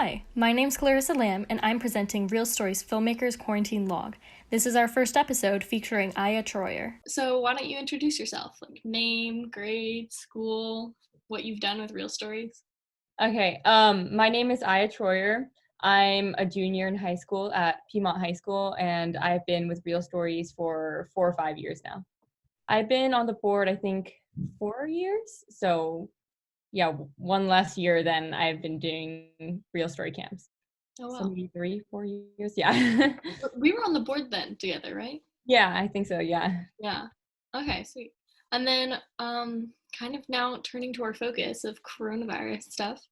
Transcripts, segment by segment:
Hi, my name's Clarissa Lam, and I'm presenting Real Stories Filmmakers Quarantine Log. This is our first episode featuring Aya Troyer. So why don't you introduce yourself? Like name, grade, school, what you've done with Real Stories? Okay, my name is Aya Troyer. I'm a junior in high school at Piedmont High School, and I've been with Real Stories for 4 or 5 years now. I've been on the board, I think, 4 years. So, yeah, one less year than I've been doing Real Story camps. Oh So wow. maybe 3, 4 years, yeah. We were on the board then together, right? Yeah, I think so, yeah. Yeah. Okay, sweet. And then kind of now turning to our focus of coronavirus stuff.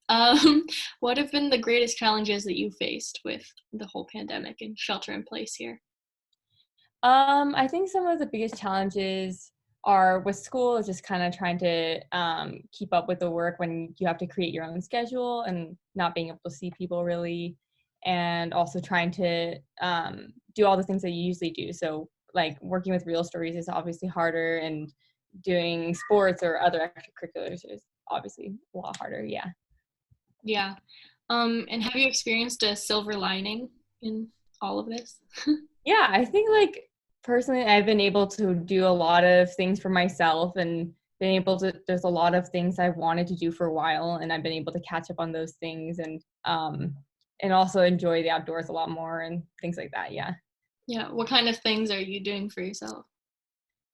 What have been the greatest challenges that you faced with the whole pandemic and shelter in place here? I think some of the biggest challenges are with school is just kind of trying to keep up with the work when you have to create your own schedule and not being able to see people really, and also trying to do all the things that you usually do. So like working with Real Stories is obviously harder, and doing sports or other extracurriculars is obviously a lot harder. Yeah. Yeah. And have you experienced a silver lining in all of this? Yeah, I think like personally I've been able to do a lot of things for myself, and been able to there's a lot of things I've wanted to do for a while, and I've been able to catch up on those things, and also enjoy the outdoors a lot more and things like that. Yeah. Yeah. What kind of things are you doing for yourself?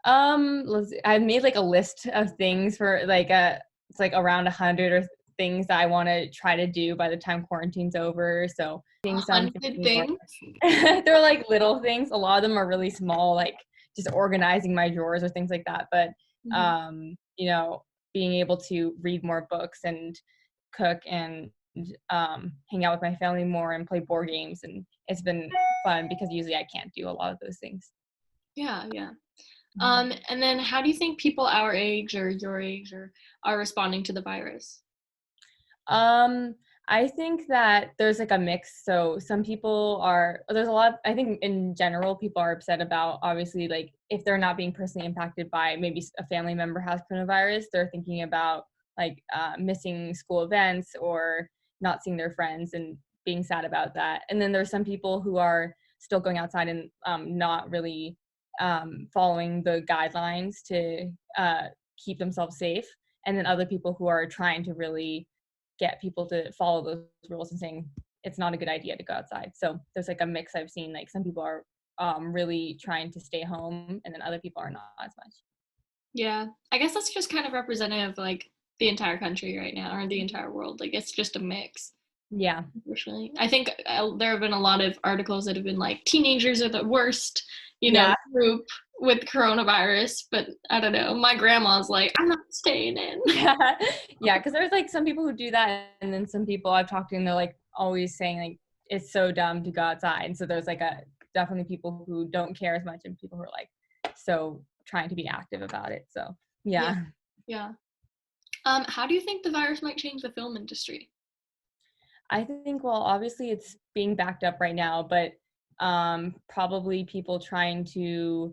I've made like a list of things for like it's like around 100 or things that I want to try to do by the time quarantine's over. So A doing some hundred more things? they're like little things. A lot of them are really small, like just organizing my drawers or things like that. But Mhm. being able to read more books and cook and hang out with my family more and play board games, and it's been fun because usually I can't do a lot of those things. Yeah, yeah. And then how do you think people our age or your age or are responding to the virus? Um, I think that there's like a mix. So some people there's a lot, I think in general, people are upset about obviously like if they're not being personally impacted by maybe a family member has coronavirus, they're thinking about like missing school events or not seeing their friends and being sad about that. And then there's some people who are still going outside and not really following the guidelines to keep themselves safe. And then other people who are trying to really get people to follow those rules and saying it's not a good idea to go outside. So there's like a mix I've seen. Like some people are really trying to stay home, and then other people are not as much. Yeah. I guess that's just kind of representative of like the entire country right now or the entire world. Like it's just a mix. Yeah. Unfortunately, I think there have been a lot of articles that have been like teenagers are the worst, Yeah. group with coronavirus. But I don't know. My grandma's like, I'm not staying in. Yeah. Yeah. Because there's like some people who do that, and then some people I've talked to, and they're like always saying like it's so dumb to go outside. And so there's like definitely people who don't care as much, and people who are like so trying to be active about it. So Yeah, yeah. yeah. How do you think the virus might change the film industry? I think, well, obviously it's being backed up right now, but probably people trying to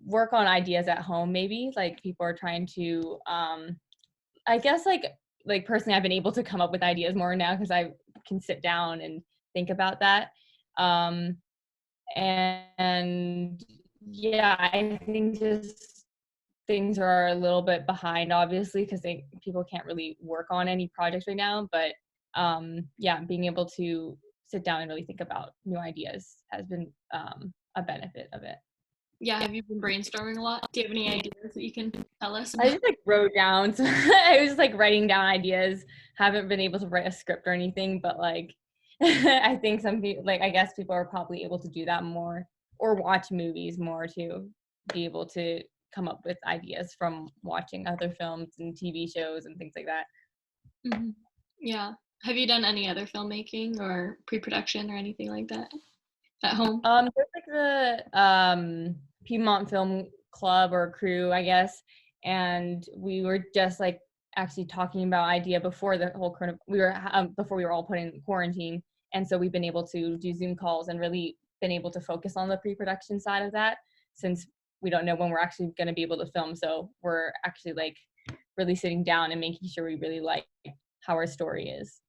work on ideas at home, maybe like people are trying to, I guess like personally, I've been able to come up with ideas more now because I can sit down and think about that. Um, and yeah, I think just things are a little bit behind, obviously, because people can't really work on any projects right now. But yeah, being able to sit down and really think about new ideas has been a benefit of it. Yeah, have you been brainstorming a lot? Do you have any ideas that you can tell us I about? just like wrote down. So I was just like writing down ideas. Haven't been able to write a script or anything, but like I think some people, like I guess people are probably able to do that more or watch movies more to be able to come up with ideas from watching other films and TV shows and things like that. Mhm. Yeah. Have you done any other filmmaking or pre-production or anything like that at home? There's like the Piedmont Film Club or crew, I guess, and we were just like actually talking about idea before the whole before we were all put in quarantine, and so we've been able to do Zoom calls and really been able to focus on the pre-production side of that since we don't know when we're actually going to be able to film. So we're actually like really sitting down and making sure we really like how our story is.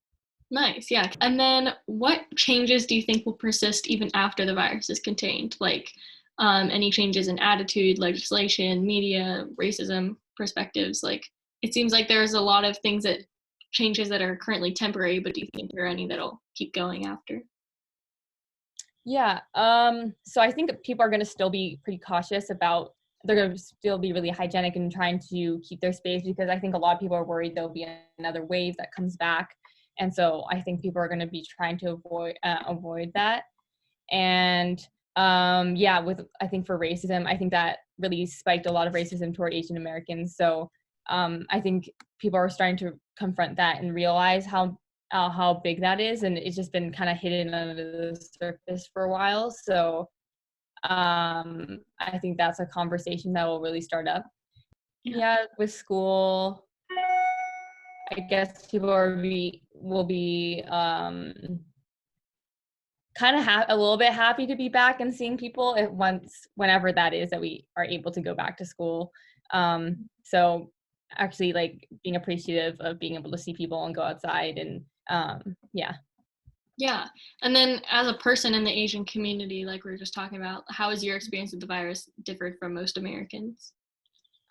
Nice, yeah. And then what changes do you think will persist even after the virus is contained? Like any changes in attitude, legislation, media, racism, perspectives? Like it seems like there's a lot of things that changes that are currently temporary, but do you think there are any that'll keep going after? Yeah. So I think people are going to still be pretty cautious about, they're going to still be really hygienic and trying to keep their space, because I think a lot of people are worried there'll be another wave that comes back. And so I think people are going to be trying to avoid that. And yeah, with, I think for racism, I think that really spiked a lot of racism toward Asian Americans. So I think people are starting to confront that and realize how big that is, and it's just been kind of hidden under the surface for a while. So I think that's a conversation that will really start up. Yeah, with school, I guess people will be kind of a little bit happy to be back and seeing people whenever that is that we are able to go back to school. So actually like being appreciative of being able to see people and go outside, and yeah. Yeah. And then as a person in the Asian community, like we were just talking about, how has your experience with the virus differed from most Americans?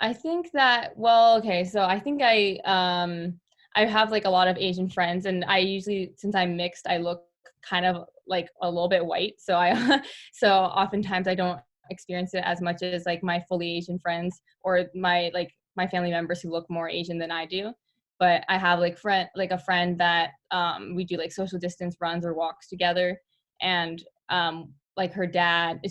I think that, well, okay, so I think I have like a lot of Asian friends, and I usually, since I'm mixed, I look kind of like a little bit white. So so oftentimes I don't experience it as much as like my fully Asian friends or my family members who look more Asian than I do. But I have like a friend that we do like social distance runs or walks together, and like her dad,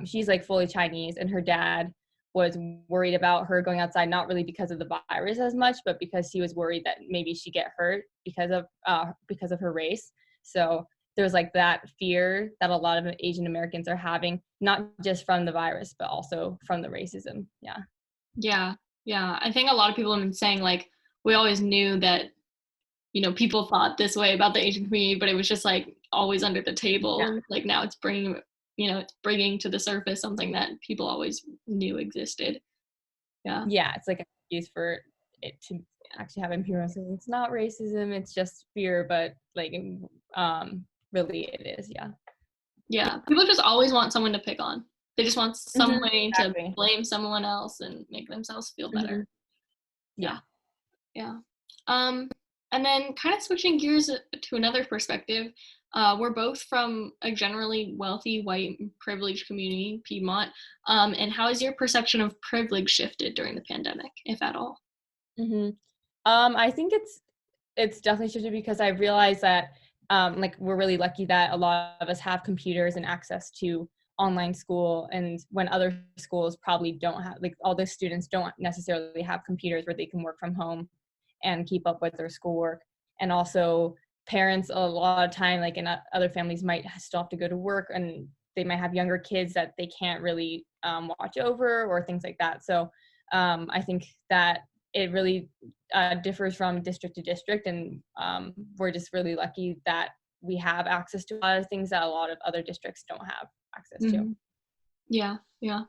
she's like fully Chinese, and her dad was worried about her going outside, not really because of the virus as much, but because he was worried that maybe she'd get hurt because of her race. So there's like that fear that a lot of Asian Americans are having, not just from the virus, but also from the racism. Yeah. Yeah. Yeah. I think a lot of people have been saying like we always knew that, people thought this way about the Asian community, but it was just like always under the table. Yeah. And like now it's bringing to the surface something that people always knew existed. Yeah. Yeah. It's like an excuse for it to actually have imperialism. It's not racism, it's just fear, but like really it is. Yeah. Yeah. People just always want someone to pick on. They just want some way to Exactly. blame someone else and make themselves feel better. Yeah. Yeah. And then kind of switching gears to another perspective, we're both from a generally wealthy, white, privileged community, Piedmont. And how has your perception of privilege shifted during the pandemic, if at all? hmm I think it's definitely shifted because I realized that like we're really lucky that a lot of us have computers and access to online school, and when other schools probably don't have, like all the students don't necessarily have computers where they can work from home and keep up with their schoolwork. And also parents a lot of time, like in other families, might still have to go to work, and they might have younger kids that they can't really watch over or things like that. So I think that it really differs from district to district, and we're just really lucky that we have access to a lot of things that a lot of other districts don't have access to. Yeah, yeah.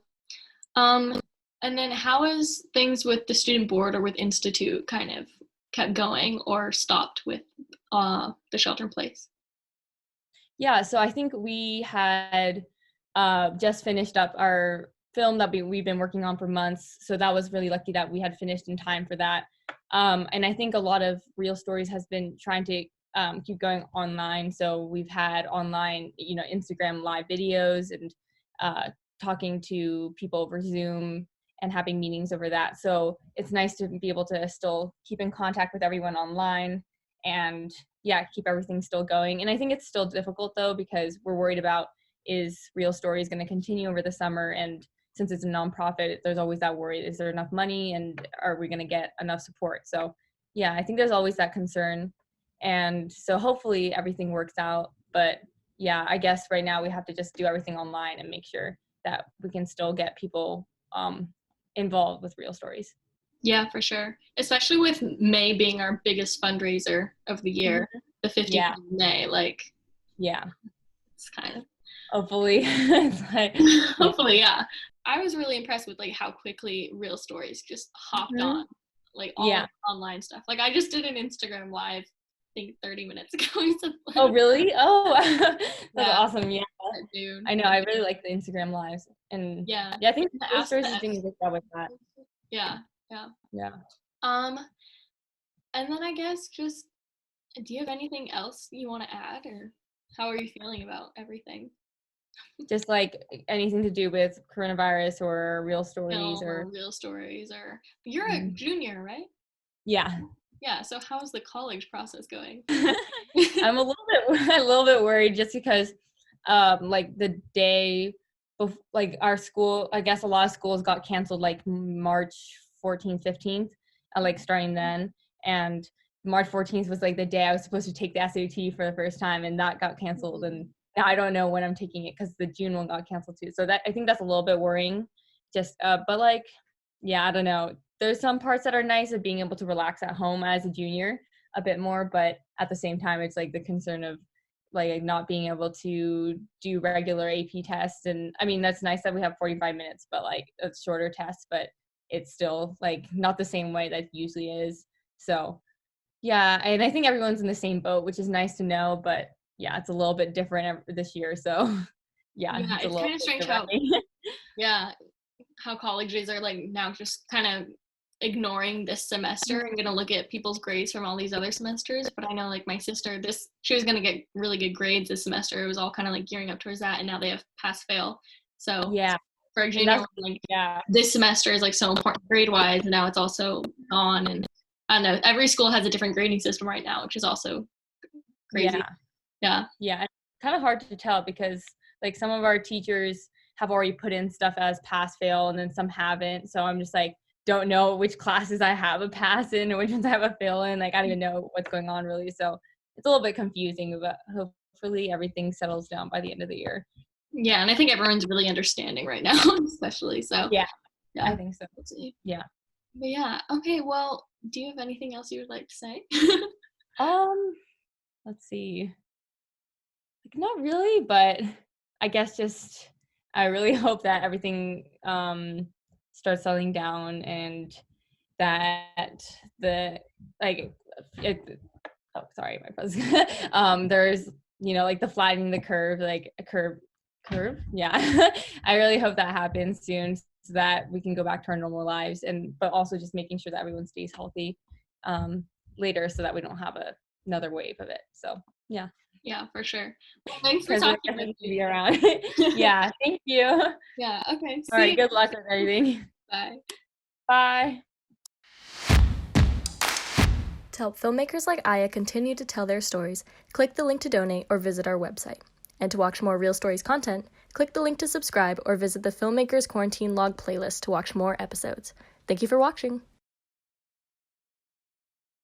Um, and then how has things with the student board or with institute kind of kept going or stopped with the shelter in place? Yeah, so I think we had just finished up our film that we've been working on for months. So that was really lucky that we had finished in time for that. And I think a lot of Real Stories has been trying to keep going online. So we've had online, Instagram live videos and talking to people over Zoom and having meetings over that. So it's nice to be able to still keep in contact with everyone online and yeah, keep everything still going. And I think it's still difficult though, because we're worried about, is Real Stories going to continue over the summer? And since it's a nonprofit, there's always that worry, is there enough money and are we going to get enough support? So yeah, I think there's always that concern. And so hopefully everything works out. But yeah, I guess right now we have to just do everything online and make sure that we can still get people involved with Real Stories. Yeah, for sure. Especially with May being our biggest fundraiser of the year, the 15th of May, like yeah, it's kind of hopefully it's like hopefully, yeah. I was really impressed with like how quickly Real Stories just hopped on like all online stuff. Like I just did an Instagram live think 30 minutes ago. We said Oh, really? Oh, that's Yeah. awesome. Yeah, Dude. I know. I really like the Instagram lives, and Yeah. I think The Real Ask Stories the is doing a good job with that. Yeah. Yeah. Um, and then I guess just, do you have anything else you want to add, or how are you feeling about everything? Just like anything to do with coronavirus or Real Stories Film or or real stories, or you're a junior, right? yeah. Yeah. So how's the college process going? I'm a little bit worried just because like the day like our school, I guess a lot of schools got canceled like March 14th, 15th, like starting then, and March 14th was like the day I was supposed to take the SAT for the first time, and that got canceled, and now I don't know when I'm taking it because the June one got canceled too. So that, I think that's a little bit worrying. Just but like, yeah, I don't know. There's some parts that are nice of being able to relax at home as a junior a bit more, but at the same time it's like the concern of like not being able to do regular AP tests. And I mean, that's nice that we have 45 minutes, but like it's shorter tests, but it's still like not the same way that usually is. So yeah, and I think everyone's in the same boat, which is nice to know, but yeah, it's a little bit different this year. So yeah, Yeah, it's a it's little kind of bit strange how nerve-wracking. how colleges are like now just kind of ignoring this semester and gonna look at people's grades from all these other semesters. But I know like my sister, she was gonna get really good grades this semester. It was all kind of like gearing up towards that, and now they have pass fail. So Yeah, for a and junior, that's like yeah. this semester is like so important grade wise, and now it's also gone. And I don't know, every school has a different grading system right now, which is also crazy. Yeah, it's kind of hard to tell because like some of our teachers have already put in stuff as pass fail and then some haven't. So I'm just like, don't know which classes I have a pass in and which ones I have a fail in. Like I don't even know what's going on really. So it's a little bit confusing, but hopefully everything settles down by the end of the year. Yeah, and I think everyone's really understanding right now, especially. So Yeah, yeah, I think so. we'll see. Yeah. But yeah, okay. Well, do you have anything else you would like to say? Let's see. Like not really, but I guess just I really hope that everything starts settling down and that the like it oh sorry my buzz there's like the flattening the curve, like a curve yeah. I really hope that happens soon so that we can go back to our normal lives, and but also just making sure that everyone stays healthy later so that we don't have another wave of it. So yeah. Yeah, for sure. Well, thanks for Because we're talking with definitely me. be around. Yeah, thank you. All Yeah, okay. See right, you. good luck with everything. Bye. Bye. To help filmmakers like Aya continue to tell their stories, click the link to donate or visit our website. And to watch more Real Stories content, click the link to subscribe or visit the Filmmakers Quarantine Log playlist to watch more episodes. Thank you for watching.